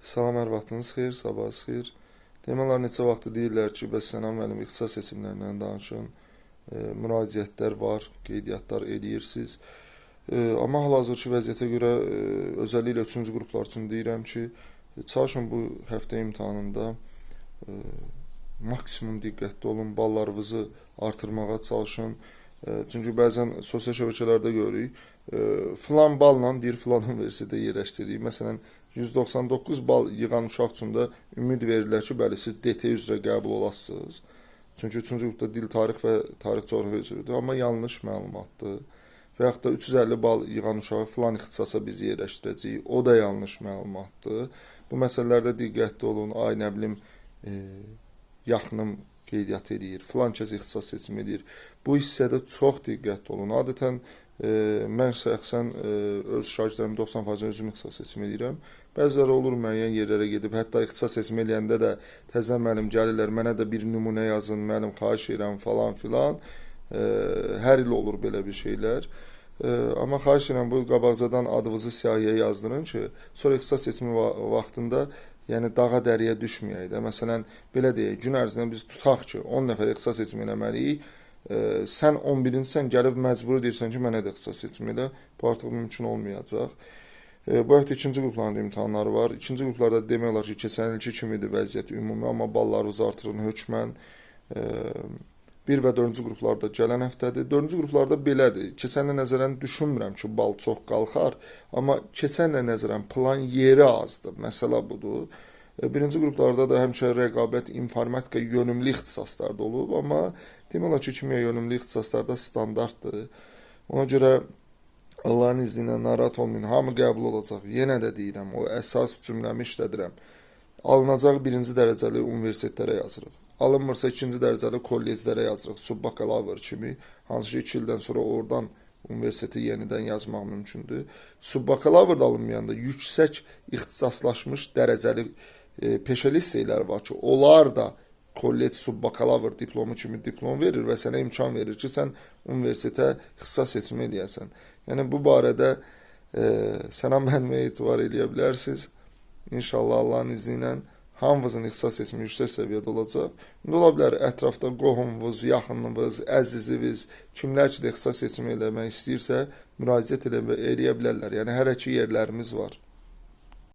Salam, hər vaxtınız xeyir, sabahınız xeyir. Demək olar neçə vaxtı deyirlər ki, bəs Sənan müəllim ixtisas seçimlərindən danışın. Müraciətlər var, qeydiyyatlar edirsiniz. Amma hal-hazırki vəziyyətə görə özəlliklə 3-cü qruplar üçün deyirəm ki, çalışın bu həftə imtahanında maksimum diqqətli olun, ballarınızı artırmağa çalışın. Çünki bəzən sosial şəbəkələrdə görürük, filan balla deyir filan universitetə yerləşdiririk. Məsələn, 199 bal yığan uşaq üçün də ümid verirlər ki, bəli, siz DT üzrə qəbul olasınız. Çünki 3-cü qrupda dil, tarix və tarix coğrafiya üzrədir, amma yanlış məlumatdır. Və yaxud da 350 bal yığan uşağı filan ixtisasa biz yerləşdirəcəyik, o da yanlış məlumatdır. Bu məsələlərdə diqqətli olun, ay nə bilim, yaxınım qeydiyyat edir, filan kəs ixtisas seçimi edir. Bu hissədə çox diqqətli olun. Adətən mən şəxsən öz şagirdlərim 90% özüm ixtisas seçimi edirəm. Bəziləri olur müəyyən yerlərə gedib, hətta ixtisas seçimi eləyəndə də təzədən müəllim gəlirlər, mənə də bir nümunə yazın, müəllim xahiş edirəm falan filan. Hər il olur belə bir şeylər. Amma xahiş edirəm bu qabaqcadan adınızı siyahıya yazdırın ki, sonra ixtisas seçimi vaxtında yəni dağa dəriyə düşməyək də. Məsələn, belə deyək, gün ərzində biz tutaq ki, 10 nəfər ixtisas seçimi eləməliyik. Sən 11-sən, gəlib məcbur deyirsən ki, mənə də ixtisas seçimi elə. Bu artıq mümkün olmayacaq. Bu həftə ikinci qrupların imtahanları var. İkinci qruplarda demək olar ki, keçən ilki kimidir vəziyyət ümumi, amma ballarınızı artırın hökmən. 1 və 4-cü qruplarda gələn həftədir. 4-cü qruplarda belədir. Keçənlə nəzərən düşünmürəm ki, bal çox qalxar, amma keçənlə nəzərən plan yeri azdır. Məsələ budur. Birinci qruplarda da həmişə rəqabət informatika yönümlü ixtisaslarda olub, amma demək olar ki, kimya yönümlü ixtisaslarda standartdır. Ona görə Allahın izni ilə narahat olmayın, hamı qəbul olacaq. Yenə də deyirəm, o əsas cümləmi işlədirəm. Alınacaq birinci dərəcəli universitetlərə yazırıq. Alınmırsa ikinci dərəcəli kolleclərə yazırıq, subbakalavr kimi. Hansı ki 2 ildən sonra oradan universiteti yenidən yazmaq mümkündür. Subbakalavr da alınmayanda yüksək ixtisaslaşmış dərəcəli peşəli hissələr var ki, onlar da kollec subbakalavr diplomu kimi diplom verir və sənə imkan verir ki, sən universitetə ixtisas seçimi eləyəsən. Yəni bu barədə Sənan müəllimə etibar eləyə bilərsiniz. İnşallah Allahın izni ilə hamınızın ixtisas seçimi yüksək səviyyədə olacaq. İndi ola bilər ətrafda qohumunuz, yaxınınız, əziziniz, kimlər ki də ixtisas seçimi eləmək istəyirsə müraciət eləyə bilərlər. Yəni hələ ki yerlərimiz var.